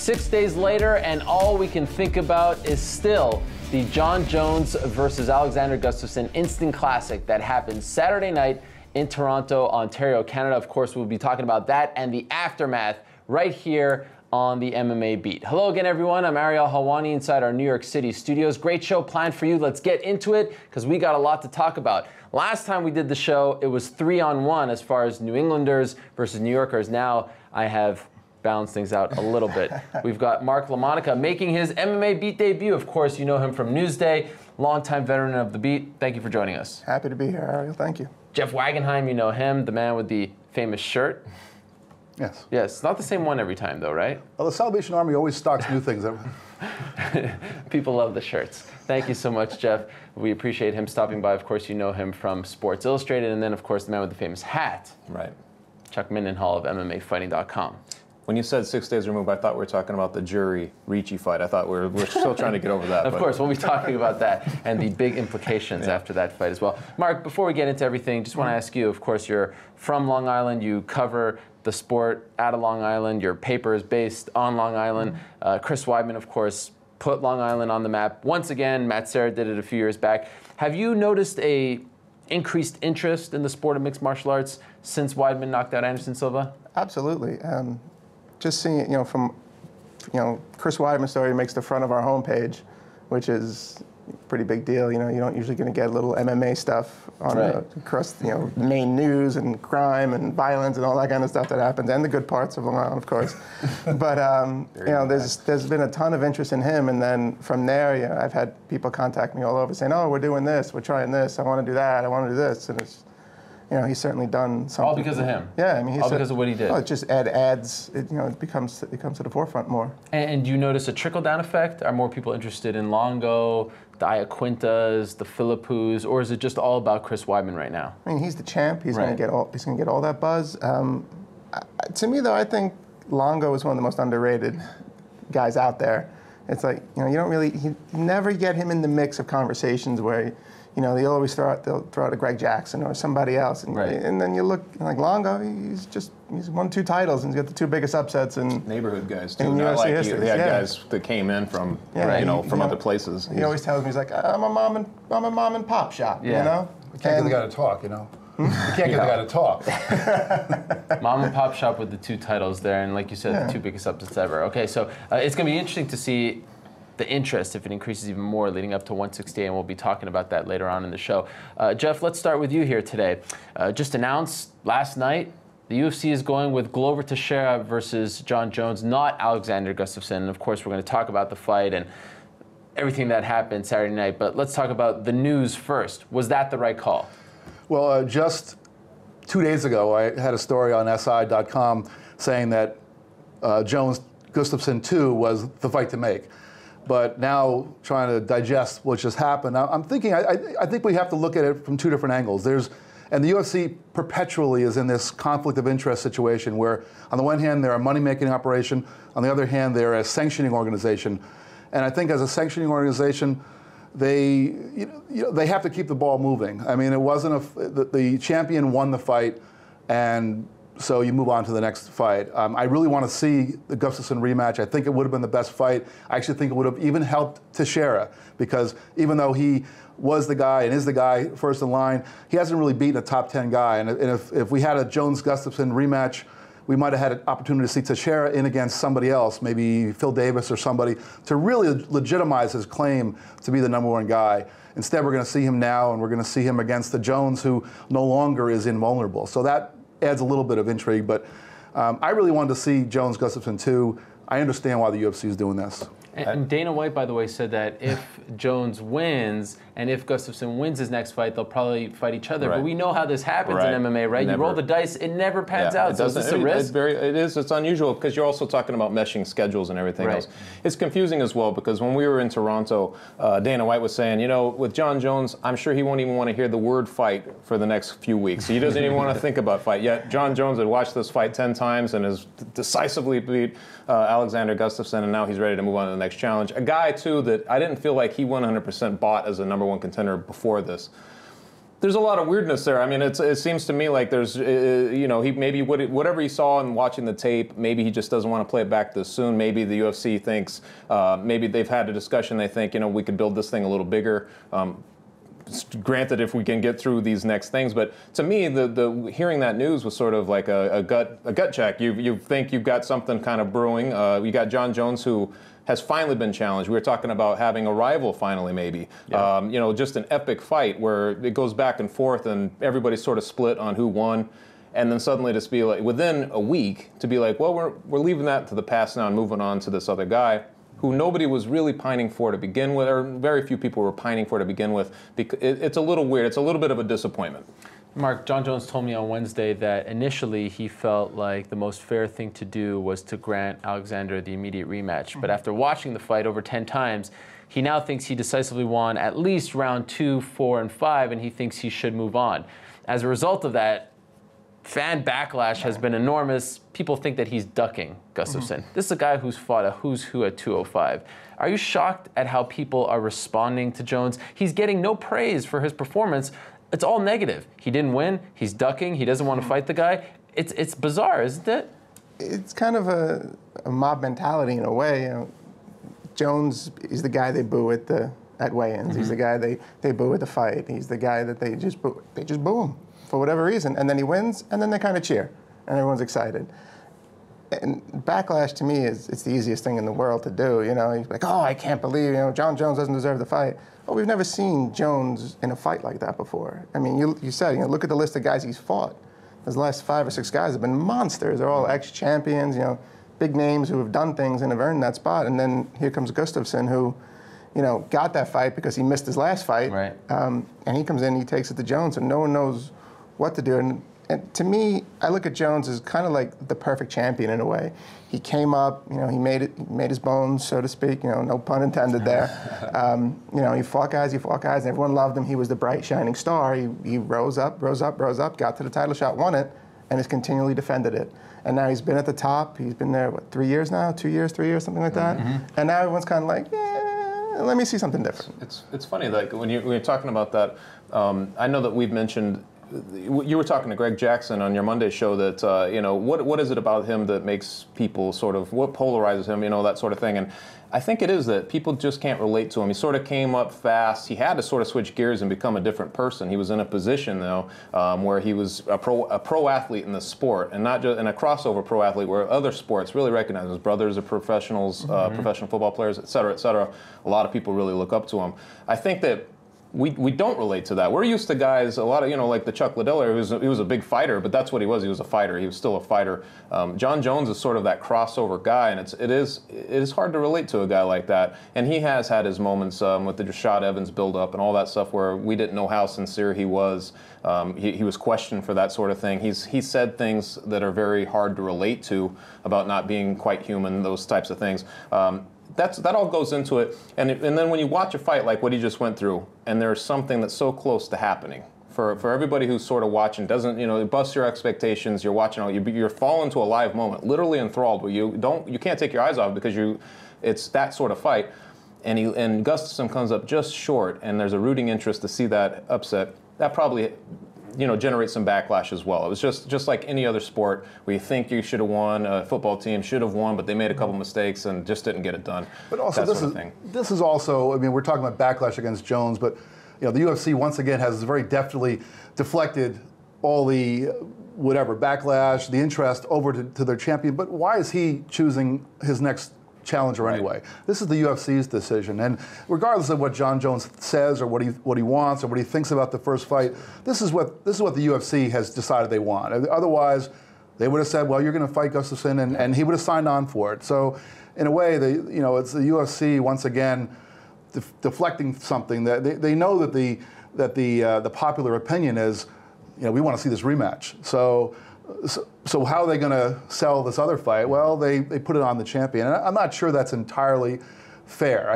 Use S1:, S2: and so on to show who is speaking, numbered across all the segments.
S1: 6 days later, and all we can think about is still the Jon Jones versus Alexander Gustafsson Instant Classic that happened Saturday night in Toronto, Ontario, Canada. Of course, we'll be talking about that and the aftermath right here on the MMA Beat. Hello again, everyone. I'm Ariel Helwani inside our New York City studios. Great show planned for you. Let's get into it because we got a lot to talk about. Last time we did the show, it was 3-on-1 as far as New Englanders versus New Yorkers. Now I have balanced things out a little bit. We've got Mark LaMonica making his MMA Beat debut. Of course, you know him from Newsday, longtime veteran of the Beat. Thank you for joining us.
S2: Happy to be here, Ariel. Thank you.
S1: Jeff Wagenheim, you know him, the man with the famous shirt.
S3: Yes.
S1: Yes, not the same one every time though, right?
S3: Well, the Salvation Army always stocks new things.
S1: People love the shirts. Thank you so much, Jeff. We appreciate him stopping by. Of course, you know him from Sports Illustrated, and then, of course, the man with the famous hat.
S4: Right.
S1: Chuck Mindenhall of MMAfighting.com.
S4: When you said 6 days removed, I thought we were talking about the Jury Ricci fight. I thought we're still trying to get over that.
S1: Of course, we'll be talking about that and the big implications after that fight as well. Mark, before we get into everything, just want to ask you, of course, you're from Long Island. You cover the sport out of Long Island. Your paper is based on Long Island. Chris Weidman, of course, put Long Island on the map. Once again, Matt Serra did it a few years back. Have you noticed a increased interest in the sport of mixed martial arts since Weidman knocked out Anderson Silva?
S2: Absolutely. Just seeing it, from, Chris Weidman's story makes the front of our homepage, which is a pretty big deal. You don't usually going to get little MMA stuff on across, main news and crime and violence and all that kind of stuff that happens, and the good parts of Long Island, of course. But there's been a ton of interest in him, and then from there, I've had people contact me all over saying, "Oh, we're doing this, we're trying this, I want to do that, I want to do this," and it's. He's certainly done something.
S1: All because of him.
S2: Yeah, I mean,
S1: all because of what he did.
S2: Well, it just adds. It becomes to the forefront more.
S1: And do you notice a trickle-down effect? Are more people interested in Longo, the Iaquintas, the Philippus, or is it just all about Chris Weidman right now?
S2: I mean, he's the champ. He's going to get all that buzz. To me, though, I think Longo is one of the most underrated guys out there. It's like you never get him in the mix of conversations where. They always throw out a Greg Jackson or somebody else, and then you look like Longo. He's won 2 titles and he's got the 2 biggest upsets in
S4: neighborhood guys too.
S2: Not like
S4: he had guys that came in from from other places.
S2: He always tells me he's like, I'm a mom and pop shop.
S3: You can't get the guy to talk. You can't get the guy to talk.
S1: Mom and pop shop with the 2 titles there, and like you said, the 2 biggest upsets ever. Okay, so it's going to be interesting to see the interest, if it increases even more, leading up to 168, and we'll be talking about that later on in the show. Jeff, let's start with you here today. Just announced last night, the UFC is going with Glover Teixeira versus Jon Jones, not Alexander Gustafsson. And of course, we're going to talk about the fight and everything that happened Saturday night, but let's talk about the news first. Was that the right call?
S3: Well, just 2 days ago, I had a story on SI.com saying that Jones-Gustafsson 2 was the fight to make. But now, trying to digest what just happened, I'm thinking, I think we have to look at it from 2 different angles. And the UFC perpetually is in this conflict of interest situation where, on the one hand, they're a money-making operation, on the other hand, they're a sanctioning organization. And I think as a sanctioning organization, they have to keep the ball moving. I mean, it wasn't the champion won the fight, and so you move on to the next fight. I really want to see the Gustafsson rematch. I think it would have been the best fight. I actually think it would have even helped Teixeira, because even though he was the guy and is the guy first in line, he hasn't really beaten a top 10 guy. And if we had a Jones-Gustafsson rematch, we might have had an opportunity to see Teixeira in against somebody else, maybe Phil Davis or somebody, to really legitimize his claim to be the #1 guy. Instead, we're going to see him now, and we're going to see him against the Jones, who no longer is invulnerable. So that adds a little bit of intrigue, but I really wanted to see Jones-Gustafsson 2. I understand why the UFC is doing this.
S1: And Dana White, by the way, said that if Jones wins and if Gustafsson wins his next fight, they'll probably fight each other. But we know how this happens in MMA, right? You roll the dice, it never pans out. So is this a risk?
S4: It's unusual because you're also talking about meshing schedules and everything else. It's confusing as well because when we were in Toronto, Dana White was saying, with Jon Jones, I'm sure he won't even want to hear the word fight for the next few weeks. He doesn't even want to think about fight. Yet Jon Jones had watched this fight 10 times and has decisively beat Alexander Gustafsson, and now he's ready to move on to the next challenge. A guy, too, that I didn't feel like he 100% bought as a #1 contender before this. There's a lot of weirdness there. I mean, it seems to me like there's, you know, whatever he saw in watching the tape, maybe he just doesn't want to play it back this soon. Maybe the UFC thinks, maybe they've had a discussion. They think, you know, we could build this thing a little bigger. Granted, if we can get through these next things, but to me, the hearing that news was sort of like a gut check. You think you've got something kind of brewing. You got Jon Jones, who has finally been challenged. We were talking about having a rival finally, maybe. Yeah. You know, just an epic fight where it goes back and forth and everybody's sort of split on who won. And then suddenly just be like, within a week, to be like, well, we're leaving that to the past now and moving on to this other guy who nobody was really pining for to begin with, or very few people were pining for to begin with. It's a little weird. It's a little bit of a disappointment.
S1: Mark, Jon Jones told me on Wednesday that initially he felt like the most fair thing to do was to grant Alexander the immediate rematch. But after watching the fight over 10 times, he now thinks he decisively won at least round 2, 4, and 5, and he thinks he should move on. As a result of that, fan backlash has been enormous. People think that he's ducking Gustafsson. This is a guy who's fought a who's who at 205. Are you shocked at how people are responding to Jones? He's getting no praise for his performance. It's all negative. He didn't win. He's ducking. He doesn't want to fight the guy. It's bizarre, isn't it?
S2: It's kind of a mob mentality in a way. You know, Jones is the guy they boo at weigh-ins. He's the guy they boo at the fight. He's the guy that they just boo him for whatever reason. And then he wins, and then they kind of cheer, and everyone's excited. And backlash to me it's the easiest thing in the world to do. You know, he's like, oh, I can't believe, you know, Jon Jones doesn't deserve the fight. Well, we've never seen Jones in a fight like that before. I mean, you said, you know, look at the list of guys he's fought. Those last 5 or 6 guys have been monsters. They're all ex-champions, you know, big names who have done things and have earned that spot. And then here comes Gustafsson, who, you know, got that fight because he missed his last fight.
S1: Right.
S2: And he comes in, he takes it to Jones, and no one knows what to do. And to me, I look at Jones as kind of like the perfect champion in a way. He came up, you know, he made his bones, so to speak, you know, no pun intended there. You know, he fought guys, and everyone loved him. He was the bright, shining star. He rose up, got to the title shot, won it, and has continually defended it. And now he's been at the top. He's been there, what, 3 years now? 2 years, 3 years, something like that? And now everyone's kind of like, yeah, let me see something different.
S4: It's funny, like, when you're talking about that, I know that we've mentioned, you were talking to Greg Jackson on your Monday show that, you know, what is it about him that makes people sort of, what polarizes him, you know, that sort of thing. And I think it is that people just can't relate to him. He sort of came up fast. He had to sort of switch gears and become a different person. He was in a position, though, where he was a pro athlete in the sport, and not just in a crossover pro athlete where other sports really recognize his brothers are professionals, professional football players, et cetera, et cetera. A lot of people really look up to him. I think that we don't relate to that. We're used to guys, a lot of, you know, like the Chuck Liddell, he was a big fighter, but that's what he was. He was a fighter. He was still a fighter. Jon Jones is sort of that crossover guy, and it is hard to relate to a guy like that. And he has had his moments with the Rashad Evans buildup and all that stuff where we didn't know how sincere he was. He was questioned for that sort of thing. He said things that are very hard to relate to about not being quite human, those types of things. That all goes into it, and then when you watch a fight like what he just went through, and there's something that's so close to happening, for everybody who's sort of watching, doesn't, you know, it busts your expectations. You're watching, you're falling into a live moment, literally enthralled, where you can't take your eyes off because it's that sort of fight, and Gustafsson comes up just short, and there's a rooting interest to see that upset. That probably, you know, generate some backlash as well. It was just like any other sport where you think you should have won, a football team should have won, but they made a couple mistakes and just didn't get it done.
S3: But also, this is also, I mean, we're talking about backlash against Jones, but, you know, the UFC once again has very deftly deflected all the whatever backlash, the interest over to their champion. But why is he choosing his next challenger anyway? Right. This is the UFC's decision, and regardless of what Jon Jones says or what he wants or what he thinks about the first fight, this is what the UFC has decided they want. Otherwise, they would have said, well, you're going to fight Gustafsson, and he would have signed on for it. So, in a way, it's the UFC once again deflecting something that they know that the popular opinion is, you know, we want to see this rematch. So how are they going to sell this other fight? Well, they put it on the champion. And I'm not sure that's entirely fair.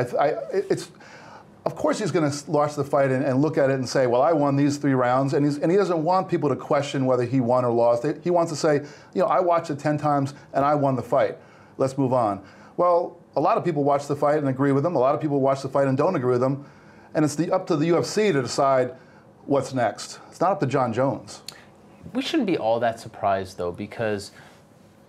S3: Of course he's going to watch the fight and look at it and say, well, I won these 3 rounds. And he doesn't want people to question whether he won or lost. He wants to say, you know, I watched it 10 times and I won the fight. Let's move on. Well, a lot of people watch the fight and agree with him. A lot of people watch the fight and don't agree with him. And it's up to the UFC to decide what's next. It's not up to Jon Jones.
S1: We shouldn't be all that surprised, though, because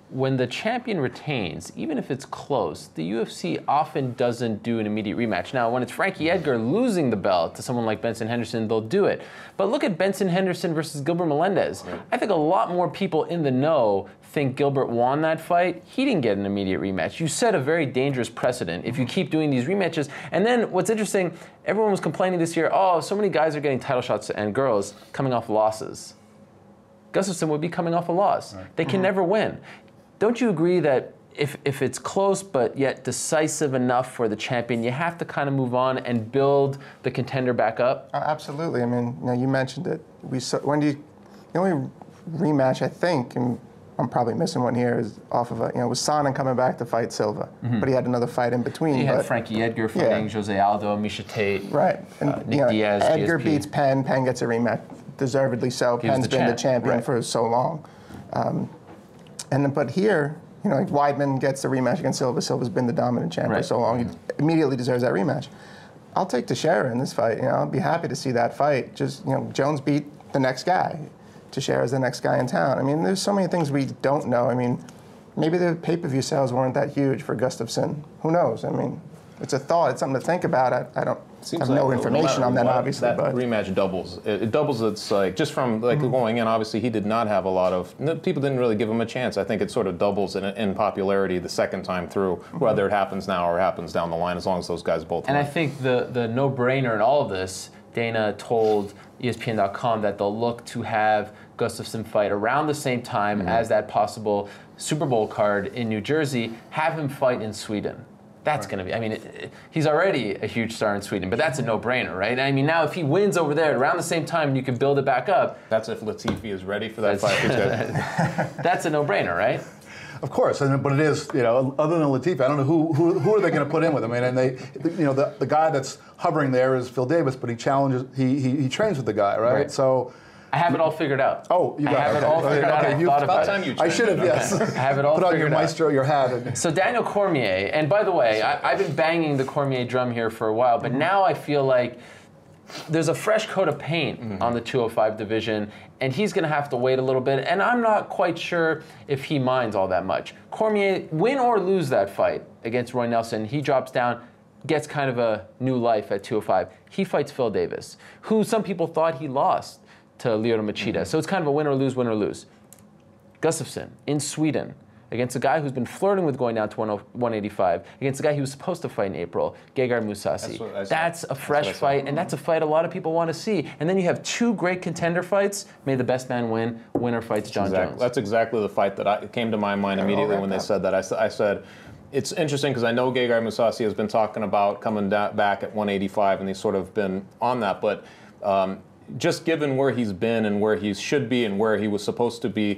S1: when the champion retains, even if it's close, the UFC often doesn't do an immediate rematch. Now, when it's Frankie Edgar losing the belt to someone like Benson Henderson, they'll do it. But look at Benson Henderson versus Gilbert Melendez. Right. I think a lot more people in the know think Gilbert won that fight. He didn't get an immediate rematch. You set a very dangerous precedent if you keep doing these rematches. And then what's interesting, everyone was complaining this year, oh, so many guys are getting title shots and girls coming off losses. Gustafsson would be coming off a loss. Right. They can never win. Don't you agree that if it's close but yet decisive enough for the champion, you have to kind of move on and build the contender back up?
S2: Absolutely. I mean, you mentioned it. The only rematch I think, and I'm probably missing one here, is off of was Sonnen coming back to fight Silva, but he had another fight in between.
S1: He had Frankie Edgar fighting Jose Aldo, Misha Tate,
S2: right? And
S1: Nick Diaz.
S2: Edgar
S1: GSP.
S2: beats Penn. Penn gets a rematch, deservedly so. Penn's been the champion for so long. But here, like Weidman gets the rematch against Silva. Silva's been the dominant champion for so long. He immediately deserves that rematch. I'll take Teixeira in this fight. I'll be happy to see that fight. Just, Jones beat the next guy. Teixeira's the next guy in town. I mean, there's so many things we don't know. I mean, maybe the pay-per-view sales weren't that huge for Gustafsson. Who knows? I mean, it's a thought. It's something to think about. I don't have no information on that, obviously.
S4: That rematch doubles. It doubles. It's like just from going in. Obviously, he did not have a lot of people. Didn't really give him a chance. I think it sort of doubles in popularity the second time through, whether it happens now or happens down the line, as long as those guys both.
S1: And I think the no-brainer in all of this, Dana told ESPN.com that they'll look to have Gustafsson fight around the same time as that possible Super Bowl card in New Jersey. Have him fight in Sweden. That's going to be, I mean, he's already a huge star in Sweden, but that's a no-brainer, right? I mean, now if he wins over there around the same time, you can build it back up.
S4: That's if Latifi is ready for that fight.
S1: That's a no-brainer, right?
S3: Of course, but it is, other than Latifi, I don't know who are they going to put in with him. I mean, and the guy that's hovering there is Phil Davis, but he challenges, he trains with the guy, right? So.
S1: I have it all figured out.
S3: Oh, you got it.
S1: I have it all figured out. I thought about it.
S3: I should have, yes.
S1: I have it all figured out.
S3: Put on your maestro, your hat.
S1: So Daniel Cormier, and by the way, I've been banging the Cormier drum here for a while, but now I feel like there's a fresh coat of paint on the 205 division, and he's going to have to wait a little bit, and I'm not quite sure if he minds all that much. Cormier, win or lose that fight against Roy Nelson, he drops down, gets kind of a new life at 205. He fights Phil Davis, who some people thought he lost to Lyoto Machida. So it's kind of a win or lose, win or lose. Gustafsson in Sweden against a guy who's been flirting with going down to 185, against a guy he was supposed to fight in April, Gegard Mousasi. That's a fresh fight, and that's a fight a lot of people want to see. And then you have two great contender fights. May the best man win. Winner fights Jon Jones.
S4: That's exactly the fight that came to my mind immediately when they said that. I said, it's interesting because I know Gegard Mousasi has been talking about coming back at 185, and he's sort of been on that, but just given where he's been and where he should be and where he was supposed to be,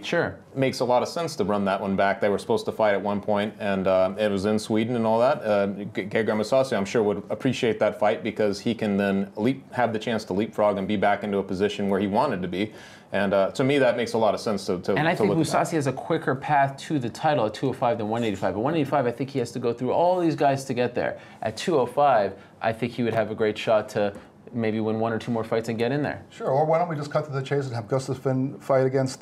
S4: makes a lot of sense to run that one back. They were supposed to fight at one point, and it was in Sweden and all that. Gegard Mousasi, I'm sure, would appreciate that fight because he can then have the chance to leapfrog and be back into a position where he wanted to be. And to me, that makes a lot of sense to
S1: And I think Mousasi has a quicker path to the title at 205 than 185. At 185, I think he has to go through all these guys to get there. At 205, I think he would have a great shot to maybe win one or two more fights and get in there.
S3: Sure, or why don't we just cut to the chase and have Gustafsson fight against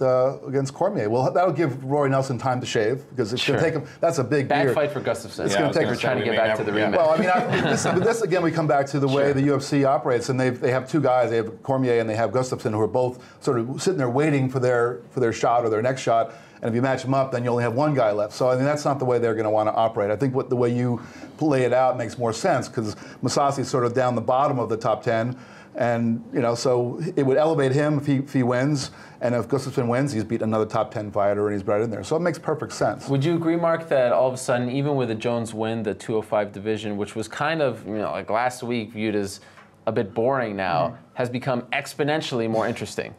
S3: Cormier? Well, that'll give Roy Nelson time to shave because it's going to take him. That's a big
S1: bad fight for Gustafsson.
S3: It's going to take.
S1: We're trying to get back to the rematch.
S3: Well, I mean, this again, we come back to the way the UFC operates, and they have two guys. They have Cormier and they have Gustafsson, who are both sort of sitting there waiting for their shot or their next shot. And if you match them up, then you only have one guy left. So I mean, that's not the way they're going to want to operate. I think the way you play it out makes more sense because Mousasi's sort of down the bottom of the top 10. And, so it would elevate him if he wins. And if Gustafsson wins, he's beat another top 10 fighter and he's right in there. So it makes perfect sense.
S1: Would you agree, Mark, that all of a sudden, even with a Jones win, the 205 division, which was kind of, like last week viewed as a bit boring now, has become exponentially more interesting?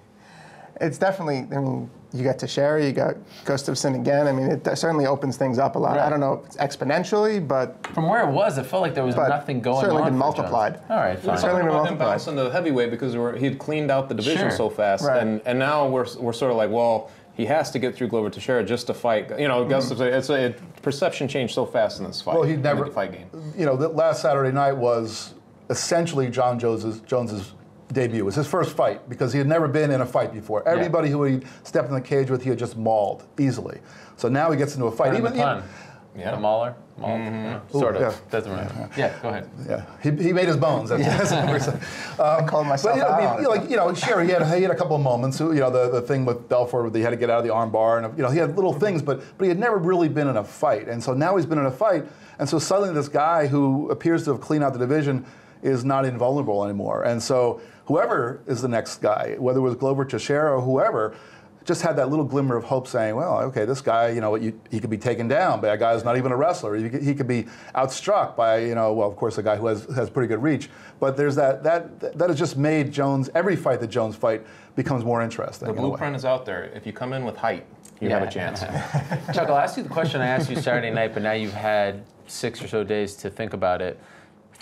S2: It's definitely, I mean, you got Teixeira, you got Gustafsson again. I mean, it certainly opens things up a lot. Right. I don't know if it's exponentially, but...
S1: From where it was, it felt like there was nothing going on.
S2: Certainly been multiplied.
S1: All right, fine.
S2: Certainly been multiplied.
S4: Him bouncing the heavyweight because he'd cleaned out the division so fast. Right. And now we're sort of like, well, he has to get through Glover Teixeira just to fight. Gustafsson, it's a perception changed so fast in this fight.
S3: Well, he'd never...
S4: The fight game.
S3: The last Saturday night was essentially Jon Jones's debut. It was his first fight because he had never been in a fight before. Everybody who he stepped in the cage with, he had just mauled easily. So now he gets into a fight.
S1: Even the mauler? Sort of.
S3: Yeah.
S1: Doesn't matter. Yeah, go ahead.
S3: Yeah, he made his bones. That's what we're saying.
S2: I called myself out.
S3: Sure, he had a couple of moments. The thing with Belfort, he had to get out of the arm bar, and he had little things, but he had never really been in a fight, and so now he's been in a fight, and so suddenly this guy who appears to have cleaned out the division is not invulnerable anymore, and so whoever is the next guy, whether it was Glover Teixeira or whoever, just had that little glimmer of hope saying, well, okay, this guy, he could be taken down by a guy who's not even a wrestler. He could be outstruck by, well, of course, a guy who has pretty good reach. But there's that has just made Jones, every fight that Jones fight becomes more interesting.
S4: The blueprint is out there. If you come in with height, you have a chance.
S1: Chuck, I'll ask you the question I asked you Saturday night, but now you've had 6 or so days to think about it.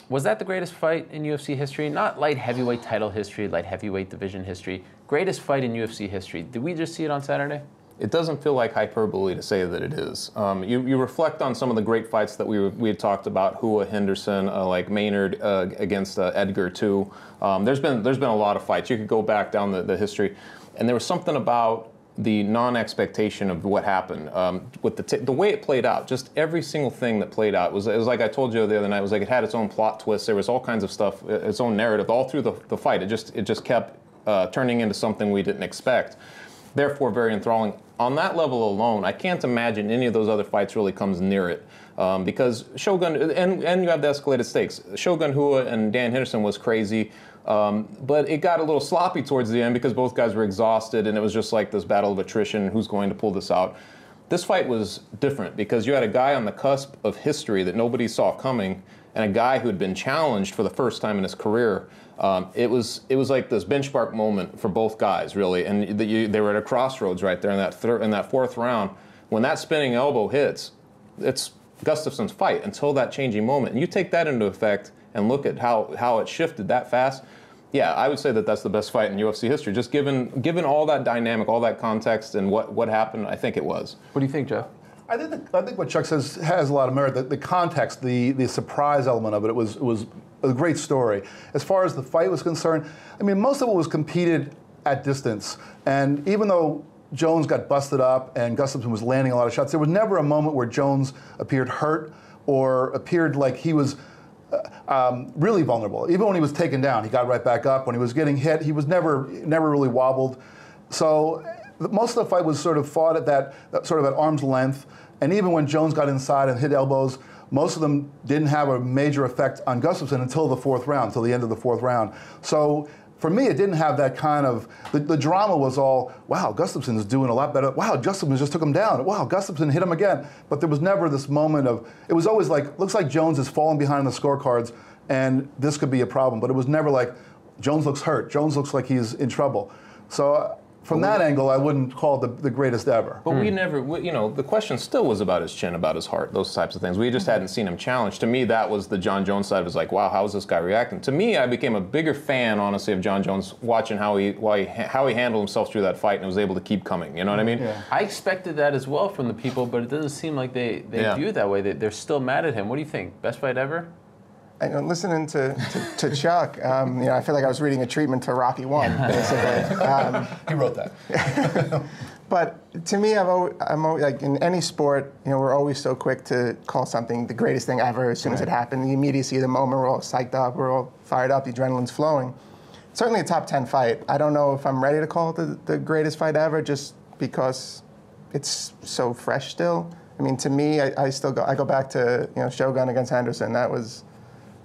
S1: Was that the greatest fight in UFC history? Not light heavyweight title history, light heavyweight division history. Greatest fight in UFC history. Did we just see it on Saturday?
S4: It doesn't feel like hyperbole to say that it is. You reflect on some of the great fights that we had talked about, Hua, Henderson, like Maynard against Edgar too. There's been a lot of fights. You could go back down the history, and there was something about the non-expectation of what happened with the way it played out. Just every single thing that played out it was like I told you the other night. It was like it had its own plot twist. There was all kinds of stuff, its own narrative all through the fight. It just kept turning into something we didn't expect. Therefore, very enthralling. On that level alone, I can't imagine any of those other fights really comes near it. Because Shogun, and you have the escalated stakes. Shogun Hua and Dan Henderson was crazy. But it got a little sloppy towards the end because both guys were exhausted, and it was just like this battle of attrition, who's going to pull this out. This fight was different because you had a guy on the cusp of history that nobody saw coming, and a guy who had been challenged for the first time in his career. It was like this benchmark moment for both guys, really, and they were at a crossroads right there in that fourth round. When that spinning elbow hits, it's Gustafsson's fight until that changing moment. And you take that into effect and look at how it shifted that fast. Yeah, I would say that that's the best fight in UFC history. Just given all that dynamic, all that context, and what happened, I think it was.
S1: What do you think, Jeff?
S3: I think what Chuck says has a lot of merit. The context, the surprise element of it was a great story. As far as the fight was concerned, I mean, most of it was competed at distance. And even though Jones got busted up and Gustafsson was landing a lot of shots, there was never a moment where Jones appeared hurt or appeared like he was really vulnerable. Even when he was taken down, he got right back up. When he was getting hit, he was never really wobbled. So most of the fight was sort of fought at that sort of at arm's length. And even when Jones got inside and hit elbows, most of them didn't have a major effect on Gustafsson until the fourth round, until the end of the fourth round. So for me, it didn't have that kind of, the drama was all, wow, Gustafsson's doing a lot better. Wow, Gustafsson just took him down. Wow, Gustafsson hit him again. But there was never this moment of, it was always like, looks like Jones is falling behind the scorecards and this could be a problem. But it was never like, Jones looks hurt. Jones looks like he's in trouble. So from that angle, I wouldn't call it the greatest ever.
S4: But we never, the question still was about his chin, about his heart, those types of things. We just hadn't seen him challenged. To me, that was the Jon Jones side. It was like, wow, how is this guy reacting? To me, I became a bigger fan, honestly, of Jon Jones, watching how he handled himself through that fight and was able to keep coming. You know what I mean?
S1: Yeah. I expected that as well from the people, but it doesn't seem like they view it that way. They're still mad at him. What do you think? Best fight ever?
S2: Listening to Chuck, I feel like I was reading a treatment to Rocky 1, basically.
S3: He wrote that.
S2: But to me, I'm always, like in any sport, we're always so quick to call something the greatest thing ever as soon as it happened. The immediacy of the moment, we're all psyched up, we're all fired up, the adrenaline's flowing. Certainly a top 10 fight. I don't know if I'm ready to call it the greatest fight ever, just because it's so fresh still. I mean, to me, I go back to Shogun against Henderson. That was.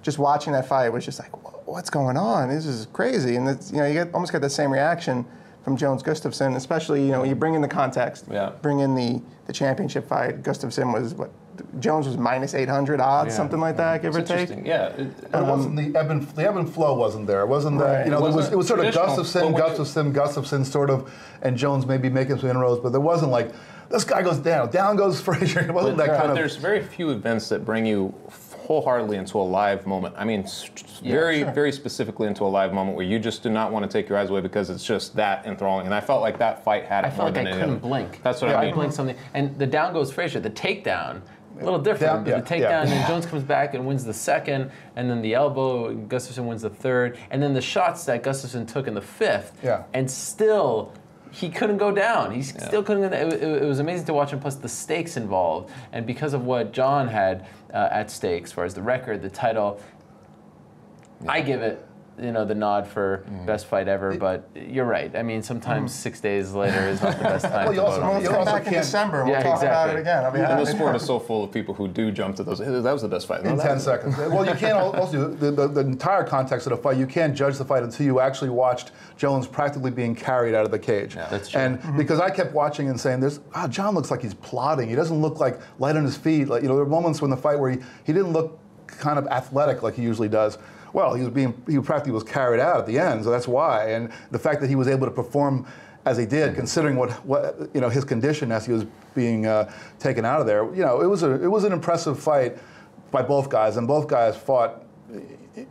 S2: Just watching that fight was just like, what's going on? This is crazy. And it's, you almost get the same reaction from Jones-Gustafsson, especially, you bring in the context, bring in the championship fight. Gustafsson was, Jones was minus 800 odds, something like that, give or take.
S4: Yeah.
S3: It wasn't the ebb and flow wasn't there. It wasn't that, it was sort of Gustafsson sort of, and Jones maybe making some inroads, but there wasn't like, this guy goes down goes Frazier. It wasn't that kind of.
S4: There's very few events that bring you wholeheartedly into a live moment. I mean, very specifically into a live moment where you just do not want to take your eyes away because it's just that enthralling. And I felt like that fight had it more than anything.
S1: I felt like I couldn't blink.
S4: That's what I mean.
S1: I blinked something. And the down goes Frazier, the takedown. A little different.
S3: Yeah,
S1: the takedown, and then Jones comes back and wins the second, and then the elbow, Gustafsson wins the third, and then the shots that Gustafsson took in the fifth, and still he couldn't go down. He still couldn't go down. It was amazing to watch him, plus the stakes involved, and because of what Jon had at stake as far as the record, the title, I give it the nod for best fight ever, but you're right. I mean, sometimes 6 days later is not the best time to vote on.
S2: We'll come back in December and we'll talk about it again.
S4: And the sport is so full of people who do jump to those. That was the best fight.
S3: In 10 seconds. Well, you can't also, the entire context of the fight, you can't judge the fight until you actually watched Jones practically being carried out of the cage.
S1: Yeah, that's true.
S3: And because I kept watching and saying, Jon looks like he's plodding. He doesn't look like light on his feet. Like, there were moments in the fight where he didn't look kind of athletic like he usually does. Well, he practically was carried out at the end, so that's why. And the fact that he was able to perform as he did, considering what his condition as he was being taken out of there, it was an impressive fight by both guys, and both guys fought.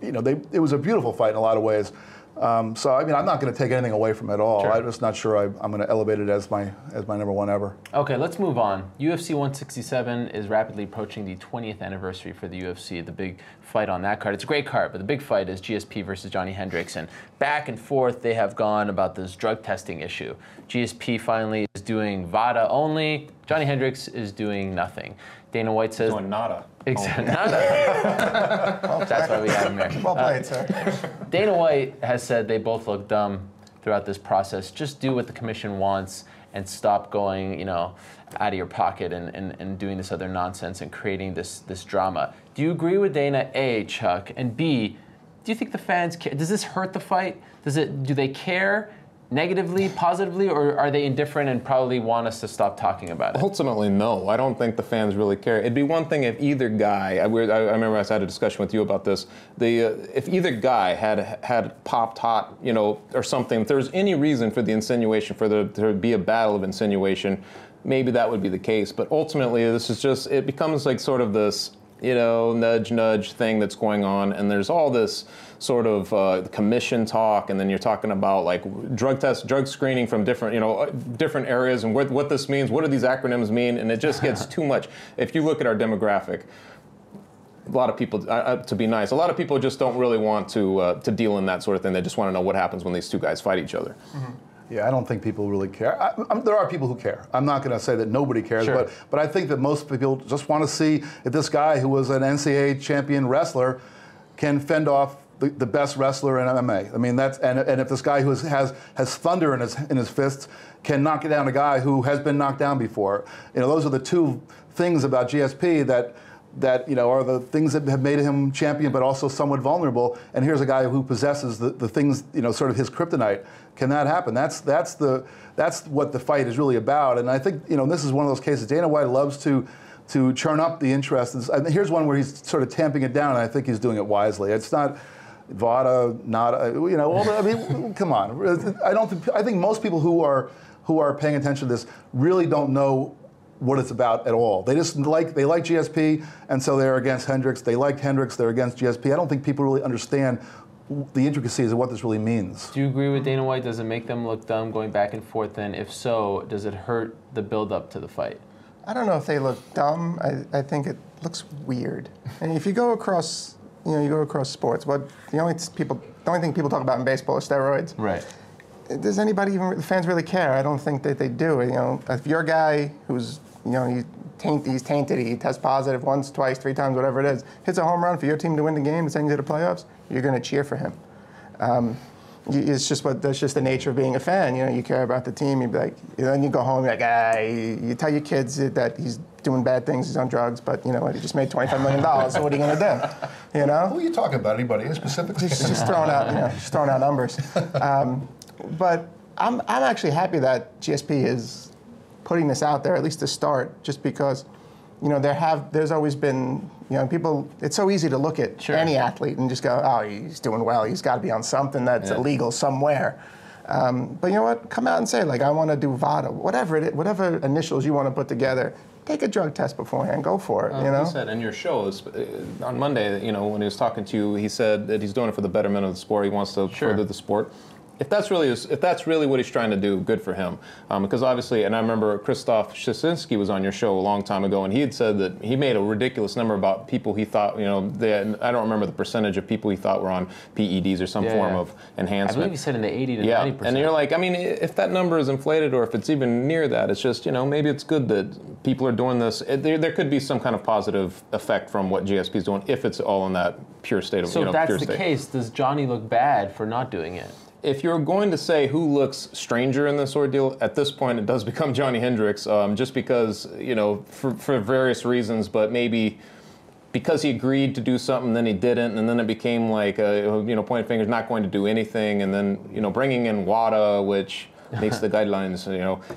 S3: It was a beautiful fight in a lot of ways. So I mean, I'm not going to take anything away from it at all.
S1: Sure.
S3: I'm just not sure I'm going to elevate it as my number one ever.
S1: Okay, let's move on. UFC 167 is rapidly approaching the 20th anniversary for the UFC. The big fight on that card. It's a great card, but the big fight is GSP versus Johnny Hendricks, and back and forth they have gone about this drug testing issue. GSP finally is doing VADA only. Johnny Hendricks is doing nothing. Dana White says
S4: doing nada.
S1: Exactly. Nada. That's why we have him here.
S2: Well played, sir.
S1: Dana White has said they both look dumb throughout this process. Just do what the commission wants and stop going, out of your pocket and doing this other nonsense and creating this drama. Do you agree with Dana, A, Chuck, and B, do you think the fans care? Does this hurt the fight? Do they care? Negatively, positively, or are they indifferent and probably want us to stop talking about it?
S4: Ultimately, no. I don't think the fans really care. It'd be one thing if either guy, I remember I had a discussion with you about this, if either guy had popped hot, or something, if there was any reason for the insinuation, for there to be a battle of insinuation, maybe that would be the case. But ultimately, this is just, it becomes like sort of this, nudge, nudge thing that's going on, and there's all this sort of commission talk, and then you're talking about like drug screening from different areas, and what this means, what do these acronyms mean, and it just gets too much. If you look at our demographic, a lot of people, to be nice, a lot of people just don't really want to deal in that sort of thing. They just want to know what happens when these two guys fight each other.
S2: Mm-hmm.
S3: Yeah, I don't think people really care. There are people who care. I'm not going to say that nobody cares,
S1: sure.
S3: but I think that most people just want to see if this guy who was an NCAA champion wrestler can fend off the best wrestler in MMA. I mean, and if this guy who has thunder in his fists can knock down a guy who has been knocked down before. Those are the two things about GSP that are the things that have made him champion, but also somewhat vulnerable. And here's a guy who possesses the things, sort of his kryptonite. Can that happen? That's what the fight is really about. And I think, this is one of those cases. Dana White loves to churn up the interest. Here's one where he's sort of tamping it down, and I think he's doing it wisely. It's not VADA, nada, I mean, come on. I think most people who are paying attention to this really don't know what it's about at all. They like GSP, and so they're against Hendricks. They like Hendricks, they're against GSP. I don't think people really understand the intricacies of what this really means.
S1: Do you agree with Dana White? Does it make them look dumb going back and forth? And if so, does it hurt the build-up to the fight?
S2: I don't know if they look dumb. I think it looks weird. And if you go across, sports, the only thing people talk about in baseball is steroids.
S1: Right.
S2: Does anybody even, the fans really care? I don't think that they do. If your guy who's, he's tainted, he tests positive once, twice, 3 times, whatever it is, hits a home run for your team to win the game and send you to the playoffs, you're going to cheer for him. That's just the nature of being a fan. You care about the team. You'd be like, then you go home, you're like, you tell your kids that he's doing bad things, he's on drugs, but you know what? He just made $25 million. So what are you going to do?
S3: Who are you talking about? Anybody specifically?
S2: Just throwing out numbers. But I'm actually happy that GSP is putting this out there, at least to start, just because, there's always been, people, it's so easy to look at any athlete and just go, oh, he's doing well, he's got to be on something that's illegal somewhere. But you know what? Come out and say, I want to do VADA, whatever initials you want to put together. Take a drug test beforehand. Go for it.
S4: He said in your shows on Monday, when he was talking to you, he said that he's doing it for the betterment of the sport. He wants to further the sport. if that's really what he's trying to do, good for him. Because obviously, and I remember Krzysztof Szczecinski was on your show a long time ago, and he had said that he made a ridiculous number about people he thought, I don't remember the percentage of people he thought were on PEDs or some form of enhancement.
S1: I believe he said in the 80 to 90%.
S4: And you're like, I mean, if that number is inflated or if it's even near that, it's just, maybe it's good that people are doing this. There could be some kind of positive effect from what GSP is doing if it's all in that pure state of,
S1: So if that's the case, does Johnny look bad for not doing it?
S4: If you're going to say who looks stranger in this ordeal, at this point it does become Johnny Hendricks, just because, for various reasons, but maybe because he agreed to do something, then he didn't, and then it became like, pointing fingers, not going to do anything, and then, bringing in WADA, which makes the guidelines,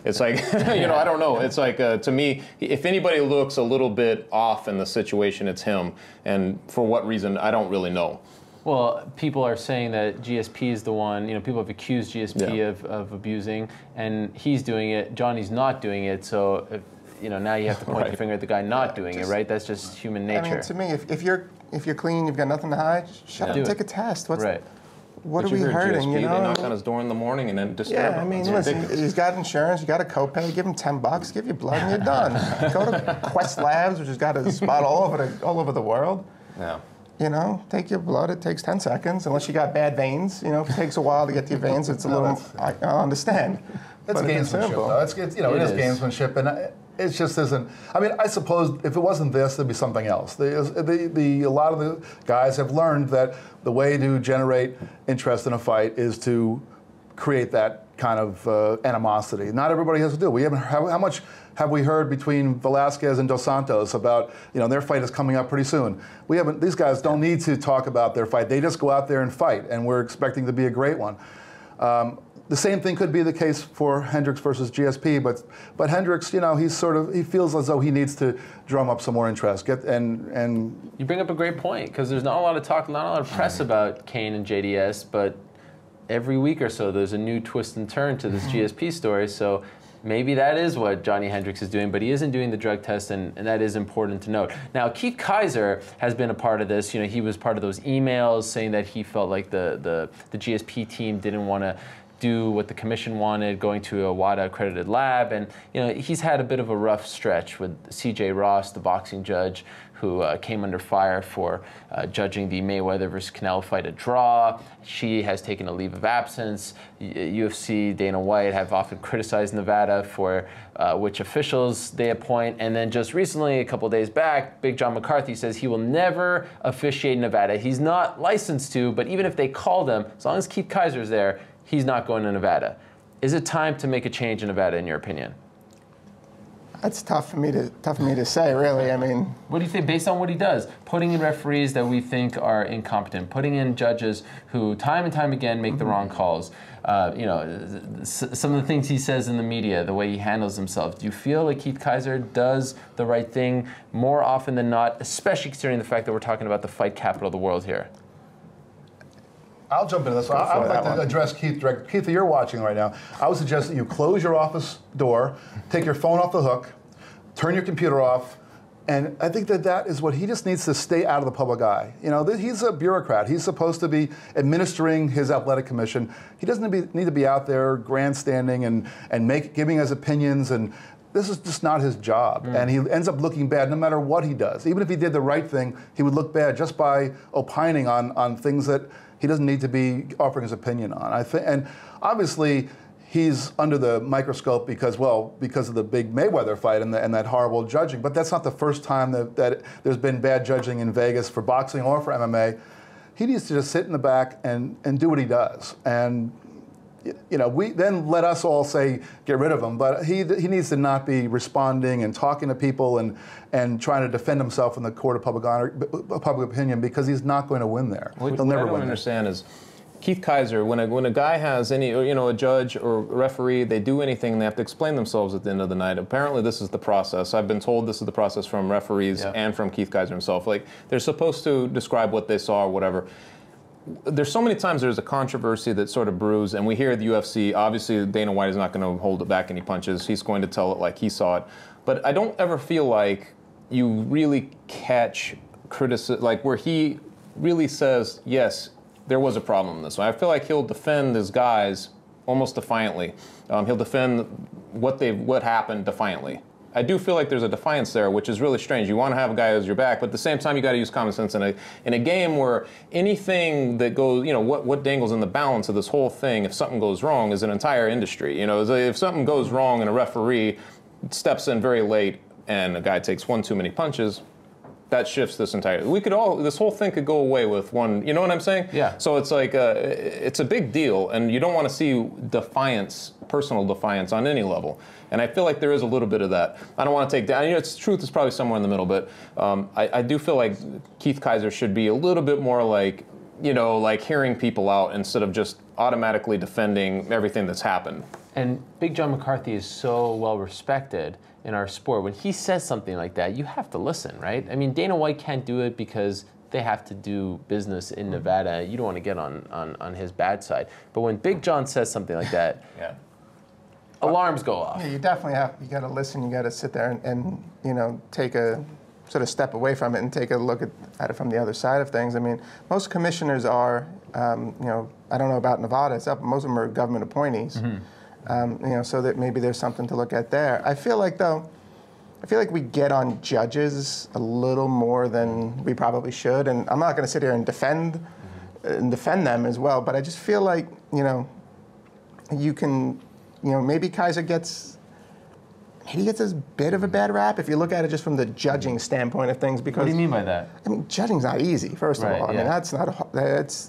S4: it's like, I don't know. It's like, to me, if anybody looks a little bit off in the situation, it's him. And for what reason, I don't really know.
S1: Well, people are saying that GSP is the one, people have accused GSP of abusing, and he's doing it, Johnny's not doing it, so, now you have to point your finger at the guy not doing it, right? That's just human nature.
S2: I mean, to me, if you're clean, you've got nothing to hide, shut up, take a test. What are we hurting,
S4: GSP, They knock on his door in the morning and then disturb him.
S2: I mean, listen, he's got insurance, you got a copay, give him $10, give you blood, and you're done. Go to Quest Labs, which has got a spot all over the world.
S4: Yeah.
S2: Take your blood. It takes 10 seconds, unless you got bad veins. If it takes a while to get to your veins, it's a little. I understand.
S3: That's gamesmanship, though. It is gamesmanship, and it just isn't. I mean, I suppose if it wasn't this, there'd be something else. A lot of the guys have learned that the way to generate interest in a fight is to create that kind of animosity. Not everybody has to do it. How much have we heard between Velasquez and Dos Santos about, their fight is coming up pretty soon? These guys don't need to talk about their fight. They just go out there and fight, and we're expecting to be a great one. The same thing could be the case for Hendricks versus GSP, but Hendricks, he feels as though he needs to drum up some more interest. And
S1: you bring up a great point, because there's not a lot of talk, not a lot of press about Kane and JDS, but every week or so there's a new twist and turn to this GSP story. So maybe that is what Johnny Hendricks is doing, but he isn't doing the drug test, and that is important to note. Now, Keith Kizer has been a part of this. He was part of those emails saying that he felt like the GSP team didn't want to do what the commission wanted, going to a WADA-accredited lab, and he's had a bit of a rough stretch with C.J. Ross, the boxing judge, who came under fire for judging the Mayweather versus Canelo fight a draw. She has taken a leave of absence. UFC, Dana White have often criticized Nevada for which officials they appoint. And then just recently, a couple days back, Big John McCarthy says he will never officiate Nevada. He's not licensed to, but even if they called him, as long as Keith Kizer's there, he's not going to Nevada. Is it time to make a change in Nevada, in your opinion?
S2: That's tough for me to say, really. I mean,
S1: what do you think, based on what he does? Putting in referees that we think are incompetent, putting in judges who time and time again make the wrong calls. Some of the things he says in the media, the way he handles himself. Do you feel like Keith Kizer does the right thing more often than not, especially considering the fact that we're talking about the fight capital of the world here?
S3: I'll jump into this. I would like to address Keith directly. Keith, you're watching right now. I would suggest that you close your office door, take your phone off the hook, turn your computer off, and I think that is what he just needs to stay out of the public eye. He's a bureaucrat. He's supposed to be administering his athletic commission. He doesn't need to be out there grandstanding and giving his opinions, and this is just not his job. And he ends up looking bad no matter what he does. Even if he did the right thing, he would look bad just by opining on things that he doesn't need to be offering his opinion on. And obviously, he's under the microscope because of the big Mayweather fight and that horrible judging. But that's not the first time that there's been bad judging in Vegas for boxing or for MMA. He needs to just sit in the back and do what he does. And we then let us all say get rid of him. But he needs to not be responding and talking to people and trying to defend himself in the court of public opinion, because he's not going to win there. He'll never win. What I don't understand
S4: is Keith Kizer, when a guy has a judge or referee, they do anything, they have to explain themselves at the end of the night. Apparently, this is the process. I've been told this is the process from referees and from Keith Kizer himself. Like, they're supposed to describe what they saw or whatever. There's so many times there's a controversy that sort of brews, and we hear at the UFC, obviously Dana White is not going to hold it back any punches. He's going to tell it like he saw it. But I don't ever feel like you really catch criticism, like where he really says, yes, there was a problem in this one. I feel like he'll defend his guys almost defiantly. He'll defend what happened defiantly. I do feel like there's a defiance there, which is really strange. You want to have a guy as your back, but at the same time, you got to use common sense in a game where anything that goes, what dangles in the balance of this whole thing, if something goes wrong, is an entire industry. If something goes wrong and a referee steps in very late and a guy takes one too many punches, that shifts this entire. This whole thing could go away with one. You know what I'm saying?
S1: Yeah. So
S4: it's like it's a big deal, and you don't want to see defiance, personal defiance, on any level. And I feel like there is a little bit of that. I don't want to take down. Truth is probably somewhere in the middle, but I do feel like Keith Kizer should be a little bit more like, like hearing people out instead of just automatically defending everything that's happened.
S1: And Big John McCarthy is so well respected in our sport. When he says something like that, you have to listen, right? I mean, Dana White can't do it because they have to do business in Nevada. You don't want to get on his bad side. But when Big John says something like that,
S4: yeah.
S1: Alarms go off.
S2: Yeah, you definitely you got to listen. You got to sit there and take a sort of step away from it and take a look at it from the other side of things. I mean, most commissioners are, I don't know about Nevada itself, but most of them are government appointees. So that maybe there's something to look at there. I feel like we get on judges a little more than we probably should, and I'm not going to sit here and defend them as well. But I just feel like you can. Maybe Kizer gets a bit of a bad rap if you look at it just from the judging standpoint of things. Because
S1: what do you mean by that?
S2: I mean, judging's not easy. First of all, I mean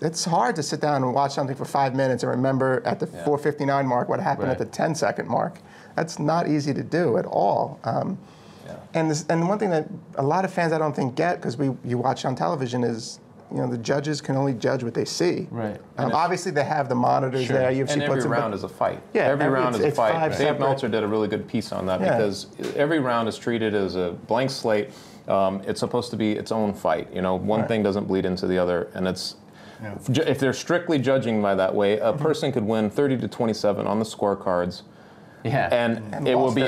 S2: it's hard to sit down and watch something for 5 minutes and remember at the 4:59 mark what happened at the 10-second mark. That's not easy to do at all. And one thing that a lot of fans I don't think get, because you watch on television, is the judges can only judge what they see.
S1: Right.
S2: Obviously, they have the monitors there.
S4: And every round is a fight.
S2: Yeah,
S4: every round is a fight. Dave
S2: Meltzer
S4: Meltzer did a really good piece on that because every round is treated as a blank slate. It's supposed to be its own fight. One thing doesn't bleed into the other, and it's. Yeah. If they're strictly judging by that way, a person could win 30-27 on the scorecards.
S1: Yeah,
S4: and it will be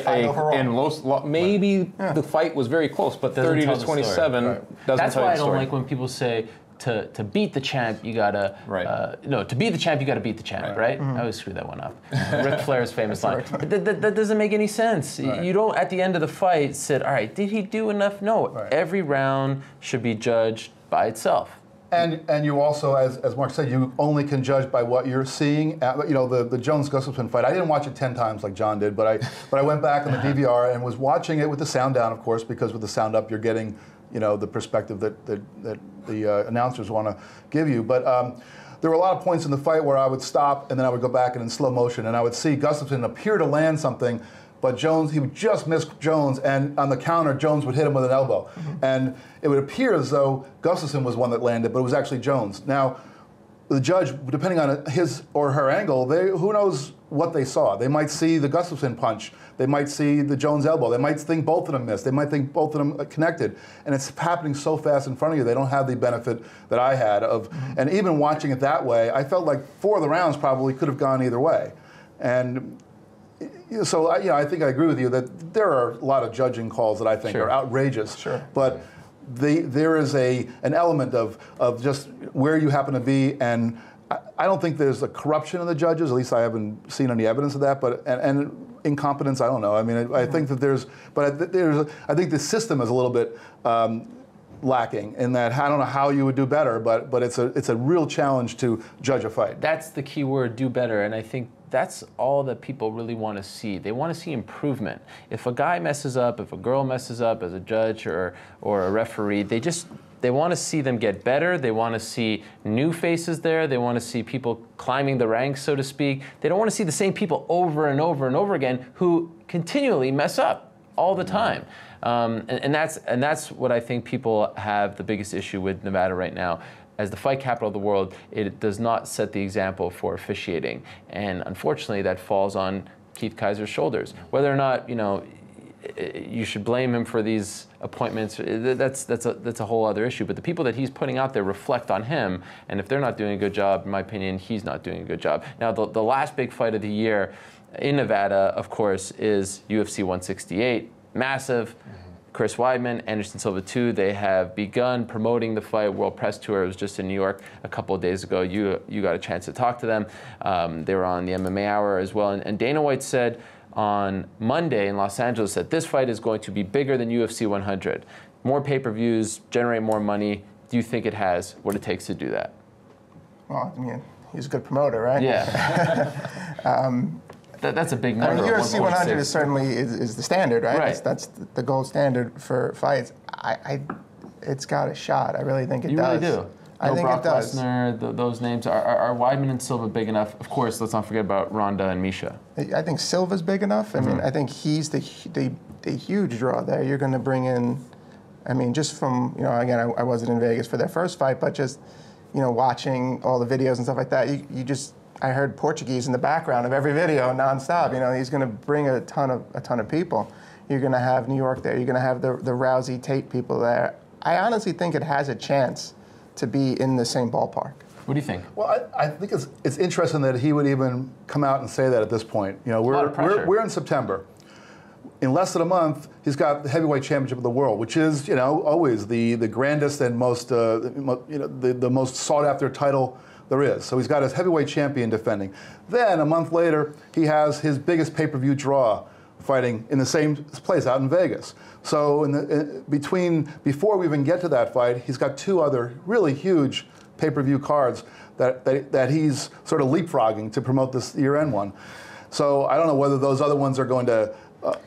S4: maybe the fight was very close, but 30-27 doesn't tell you the story.
S1: That's why I don't like when people say to beat the champ you gotta to beat the champ you gotta beat the champ, right? I always screw that one up. Ric Flair's famous line. That doesn't make any sense. You don't at the end of the fight say, all right, did he do enough? No, every round should be judged by itself.
S3: And you also, as Mark said, you only can judge by what you're seeing. The Jones-Gustafsson fight, I didn't watch it 10 times like John did, but I went back on the DVR and was watching it with the sound down, of course, because with the sound up you're getting the perspective that the announcers want to give you. But there were a lot of points in the fight where I would stop and then I would go back and in slow motion and I would see Gustafsson appear to land something, but he would just miss Jones, and on the counter, Jones would hit him with an elbow. And it would appear as though Gustafsson was one that landed, but it was actually Jones. Now, the judge, depending on his or her angle, who knows what they saw. They might see the Gustafsson punch. They might see the Jones elbow. They might think both of them missed. They might think both of them connected. And it's happening so fast in front of you, they don't have the benefit that I had of. And even watching it that way, I felt like 4 of the rounds probably could have gone either way. And so I think I agree with you that there are a lot of judging calls that I think are outrageous.
S2: Sure.
S3: But there is an element of just where you happen to be, and I don't think there's a corruption in the judges. At least I haven't seen any evidence of that. But and incompetence, I don't know. I mean, I think that I think the system is a little bit lacking in that. I don't know how you would do better, but it's a real challenge to judge a fight.
S1: That's the key word, do better, and I think that's all that people really want to see. They want to see improvement. If a guy messes up, if a girl messes up as a judge or a referee, they want to see them get better. They want to see new faces there. They want to see people climbing the ranks, so to speak. They don't want to see the same people over and over and over again who continually mess up all the time. And that's what I think people have the biggest issue with Nevada right now. As the fight capital of the world, it does not set the example for officiating. And unfortunately, that falls on Keith Kizer's shoulders. Whether or not, you should blame him for these appointments, that's a whole other issue. But the people that he's putting out there reflect on him. And if they're not doing a good job, in my opinion, he's not doing a good job. Now, the last big fight of the year in Nevada, of course, is UFC 168. Massive. Chris Weidman, Anderson Silva too. They have begun promoting the fight. World Press Tour. It was just in New York a couple of days ago. You got a chance to talk to them. They were on the MMA Hour as well. And Dana White said on Monday in Los Angeles that this fight is going to be bigger than UFC 100. More pay-per-views, generate more money. Do you think it has what it takes to do that?
S2: Well, I mean, he's a good promoter, right?
S1: Yeah. That's a big number.
S2: I mean, UFC 100 is certainly is the standard, right?
S1: Right.
S2: That's the gold standard for fights. It's got a shot. I really think it does.
S1: You really do.
S2: I think
S1: Brock
S2: it does.
S1: Lesnar, those names. Are Weidman and Silva big enough? Of course, let's not forget about Ronda and Misha.
S2: I think Silva's big enough. I mean, I think he's the huge draw there. You're going to bring in, I mean, just from, again, I wasn't in Vegas for their first fight, but just, watching all the videos and stuff like that, I heard Portuguese in the background of every video nonstop. He's going to bring a ton of people. You're going to have New York there. You're going to have the Rousey Tate people there. I honestly think it has a chance to be in the same ballpark.
S1: What do you think?
S3: Well, I think it's interesting that he would even come out and say that at this point. We're in September. In less than a month, he's got the heavyweight championship of the world, which is always the grandest and most the most sought after title there is. So he's got his heavyweight champion defending. Then a month later, he has his biggest pay-per-view draw fighting in the same place out in Vegas. So before we even get to that fight, he's got two other really huge pay-per-view cards that he's sort of leapfrogging to promote this year-end one. So I don't know whether those other ones are going to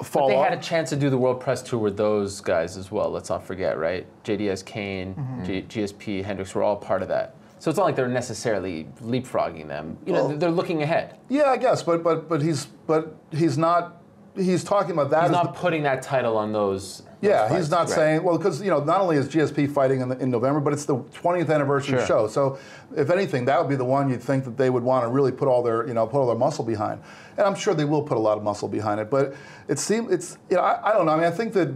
S3: fall
S1: But they
S3: off.
S1: had a chance to do the World Press Tour with those guys as well. Let's not forget, right? JDS, Kane, GSP, Hendricks were all part of that. So it's not like they're necessarily leapfrogging them. They're looking ahead.
S3: Yeah, I guess, but he's not. He's talking about that.
S1: He's not putting that title on those.
S3: Yeah,
S1: fights,
S3: he's not saying, well, because not only is GSP fighting in November, but it's the 20th anniversary show. So, if anything, that would be the one you'd think that they would want to really put all their muscle behind, and I'm sure they will put a lot of muscle behind it. But I don't know. I mean, I think that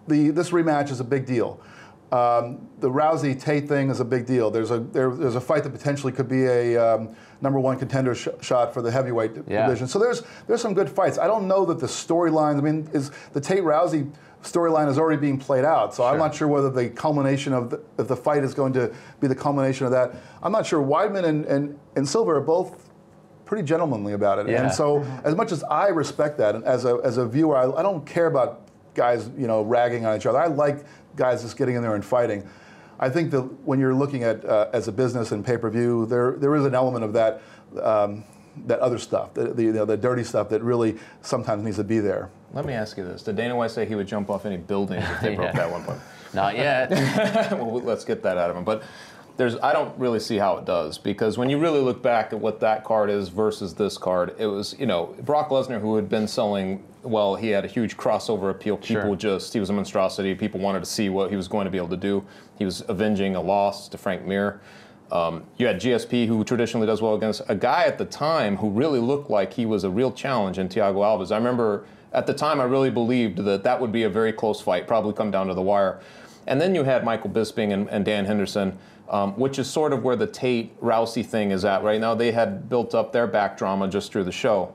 S3: this rematch is a big deal. The Rousey Tate thing is a big deal. There's a fight that potentially could be a #1 contender shot for the heavyweight division. So there's some good fights. I don't know that the storylines. I mean, is the Tate Rousey storyline is already being played out. So I'm not sure whether the culmination of the fight is going to be the culmination of that. I'm not sure. Weidman and Silva are both pretty gentlemanly about it.
S1: Yeah.
S3: And so as much as I respect that, and as a viewer, I don't care about guys ragging on each other. I like guys just getting in there and fighting. I think that when you're looking at as a business and pay-per-view, there is an element of that that other stuff, the dirty stuff that really sometimes needs to be there.
S4: Let me ask you this: did Dana White say he would jump off any buildings if they broke that one point?
S1: Not yet.
S4: Well, let's get that out of him. But I don't really see how it does, because when you really look back at what that card is versus this card, it was Brock Lesnar, who had been selling. Well, he had a huge crossover appeal. He was a monstrosity. People wanted to see what he was going to be able to do. He was avenging a loss to Frank Mir. You had GSP, who traditionally does well against a guy at the time who really looked like he was a real challenge in Thiago Alves. I remember at the time I really believed that would be a very close fight, probably come down to the wire. And then you had Michael Bisping and Dan Henderson, which is sort of where the Tate-Rousey thing is at right now. They had built up their back drama just through the show.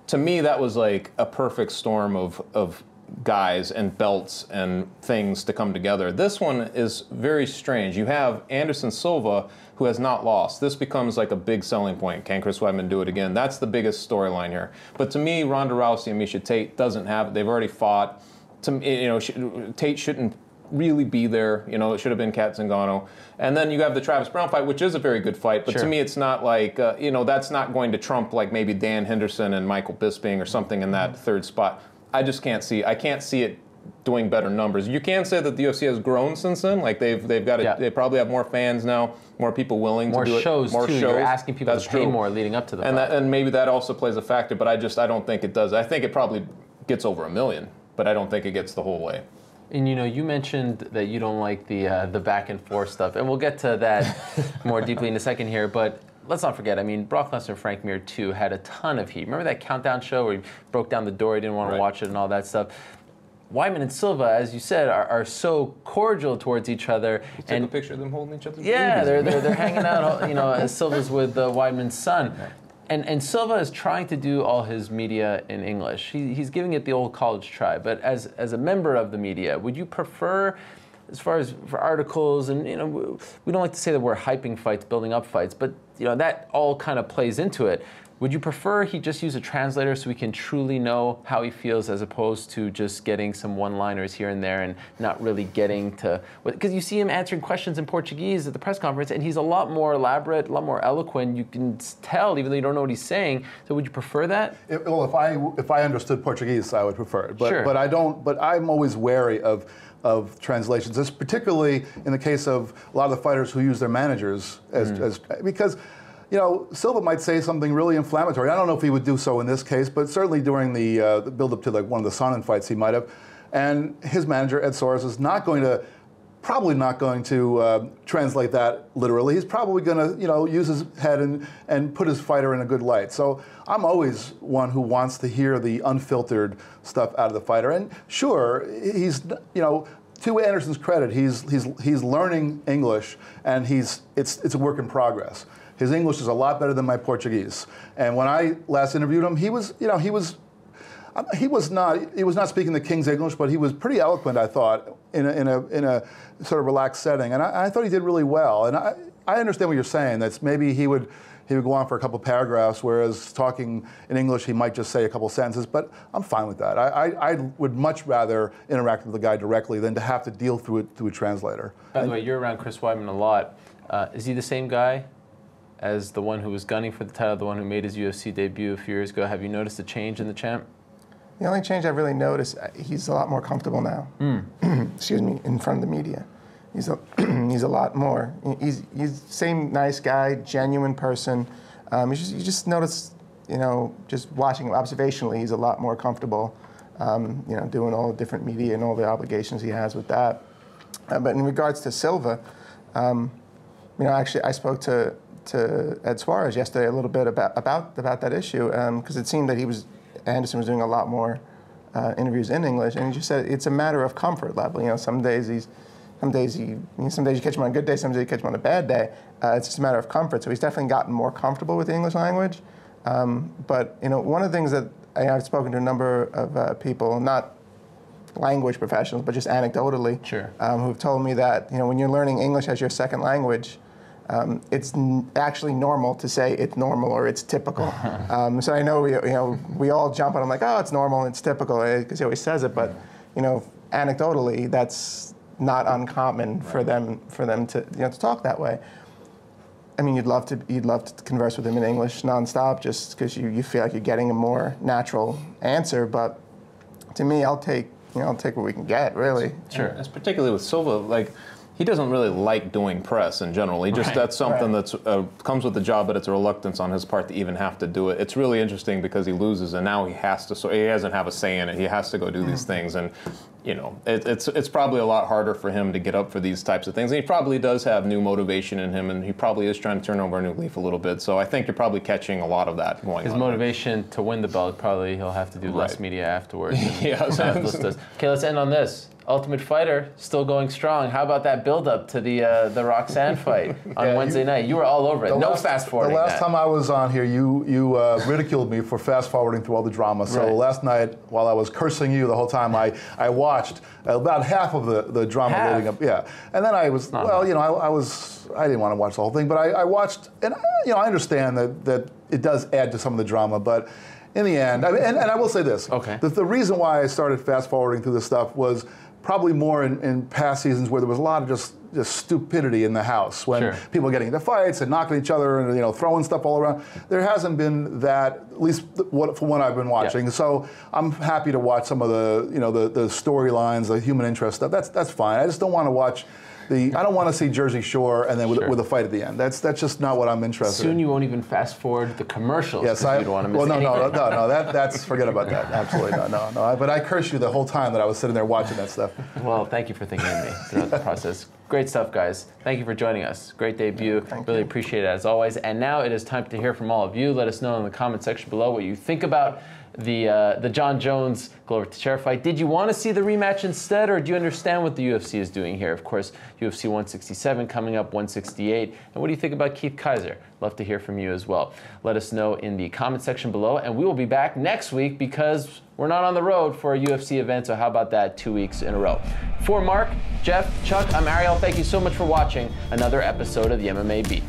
S4: To me, that was like a perfect storm of guys and belts and things to come together. This one is very strange. You have Anderson Silva, who has not lost. This becomes like a big selling point. Can Chris Weidman do it again? That's the biggest storyline here. But to me, Ronda Rousey and Misha Tate doesn't have it. They've already fought. Tate shouldn't really be there. It should have been Kat Zingano. And then you have the Travis Brown fight, which is a very good fight. But to me, it's not like, that's not going to trump like maybe Dan Henderson and Michael Bisping or something in that third spot. I just can't see it doing better numbers. You can say that the UFC has grown since then. Like they probably have more fans now, more people willing to do it. More shows.
S1: You're asking people to pay more leading up to the fight.
S4: And maybe that also plays a factor, but I don't think it does. I think it probably gets over 1 million, but I don't think it gets the whole way.
S1: And you mentioned that you don't like the back and forth stuff, and we'll get to that more deeply in a second here, but let's not forget, Brock Lesnar and Frank Mir too had a ton of heat. Remember that countdown show where he broke down the door, he didn't want to watch it and all that stuff? Weidman and Silva, as you said, are so cordial towards each other.
S4: You took a picture of them holding each other.
S1: Yeah, they're hanging out. Silva's with Weidman's son. And Silva is trying to do all his media in English. He's giving it the old college try. But as a member of the media, would you prefer, as far as for articles, and you know, we don't like to say that we're hyping fights, building up fights, but you know that all kind of plays into it. Would you prefer he just use a translator so we can truly know how he feels, as opposed to just getting some one-liners here and there and not really getting to, because you see him answering questions in Portuguese at the press conference and he's a lot more elaborate, a lot more eloquent. You can tell even though you don't know what he's saying. So would you prefer that?
S3: Well, if I understood Portuguese, I would prefer it. But,
S1: sure.
S3: but I don't. But I'm always wary of translations. This particularly in the case of a lot of the fighters who use their managers as because. You know, Silva might say something really inflammatory. I don't know if he would do so in this case, but certainly during the build-up to like one of the Sonnen fights, he might have. And his manager, Ed Soares, is probably not going to translate that literally. He's probably going to, you know, use his head and put his fighter in a good light. So I'm always one who wants to hear the unfiltered stuff out of the fighter. And sure, he's, you know, to Anderson's credit, he's learning English, and it's a work in progress. His English is a lot better than my Portuguese. And when I last interviewed him, he was not speaking the King's English, but he was pretty eloquent, I thought, in a sort of relaxed setting. And I thought he did really well. And I understand what you're saying. That's maybe he would go on for a couple paragraphs, whereas talking in English, he might just say a couple sentences. But I'm fine with that. I would much rather interact with the guy directly than to have to deal through a translator.
S1: By the way, you're around Chris Weidman a lot. Is he the same guy as the one who was gunning for the title, the one who made his UFC debut a few years ago? Have you noticed a change in the champ?
S2: The only change I've really noticed, he's a lot more comfortable now. Excuse me, in front of the media. He's a lot more. He's the same nice guy, genuine person. You just notice, you know, just watching him observationally, he's a lot more comfortable, you know, doing all the different media and all the obligations he has with that. But in regards to Silva, you know, actually I spoke to Ed Soares yesterday a little bit about that issue, because it seemed that Anderson was doing a lot more interviews in English, and he just said it's a matter of comfort level. You know, some days you catch him on a good day, some days you catch him on a bad day. It's just a matter of comfort. So he's definitely gotten more comfortable with the English language. But you know, one of the things that I've spoken to a number of people, not language professionals, but just anecdotally,
S1: sure,
S2: who've told me that, you know, when you're learning English as your second language, it's actually normal to say it's normal or it's typical. So I know we all jump on him like, oh, it's normal, it's typical, because he always says it. But you know, anecdotally, that's not uncommon for them to, you know, to talk that way. I mean, you'd love to converse with him in English nonstop, just because you feel like you're getting a more natural answer. But to me, I'll take what we can get, really.
S4: Sure. It's particularly with Silva, like, he doesn't really like doing press in general. He just, that's something that's comes with the job, but it's a reluctance on his part to even have to do it. It's really interesting because he loses, and now he has to. So he doesn't have a say in it. He has to go do these things, and you know, it's probably a lot harder for him to get up for these types of things. And he probably does have new motivation in him, and he probably is trying to turn over a new leaf a little bit. So I think you're probably catching a lot of that going on.
S1: His motivation to win the belt, probably he'll have to do less media afterwards.
S4: Yeah.
S1: Okay, let's end on this. Ultimate Fighter still going strong. How about that build-up to the Roxanne fight on Wednesday night? You were all over it. No fast-forwarding.
S3: The last time I was on here, you ridiculed me for fast-forwarding through all the drama. So last night, while I was cursing you the whole time, I watched about half of the drama leading up. Yeah, and then I was I didn't want to watch the whole thing, but I watched, and you know, I understand that it does add to some of the drama, but in the end, and I will say this.
S1: Okay.
S3: The reason why I started fast-forwarding through this stuff was probably more in past seasons where there was a lot of just stupidity in the house when people were getting into fights and knocking each other and, you know, throwing stuff all around. There hasn't been that, at least from what I've been watching. So I'm happy to watch some of the, you know, the storylines, the human interest stuff. That's fine. I just don't want to watch I don't want to see Jersey Shore and then with a fight at the end. That's just not what I'm interested in.
S1: Soon you won't even fast forward the commercials.
S3: Yes,
S1: you don't want to miss anything.
S3: No. That's forget about that. Absolutely not. No. But I cursed you the whole time that I was sitting there watching that stuff.
S1: Well, thank you for thinking of me throughout the process. Great stuff, guys. Thank you for joining us. Great debut. Really appreciate it as always. And now it is time to hear from all of you. Let us know in the comment section below what you think about the Jon Jones Glover Teixeira fight. Did you want to see the rematch instead, or do you understand what the UFC is doing here? Of course, UFC 167 coming up, 168. And what do you think about Keith Kizer? Love to hear from you as well. Let us know in the comment section below, and we will be back next week because we're not on the road for a UFC event, so how about that, 2 weeks in a row? For Mark, Jeff, Chuck, I'm Ariel. Thank you so much for watching another episode of the MMA Beat.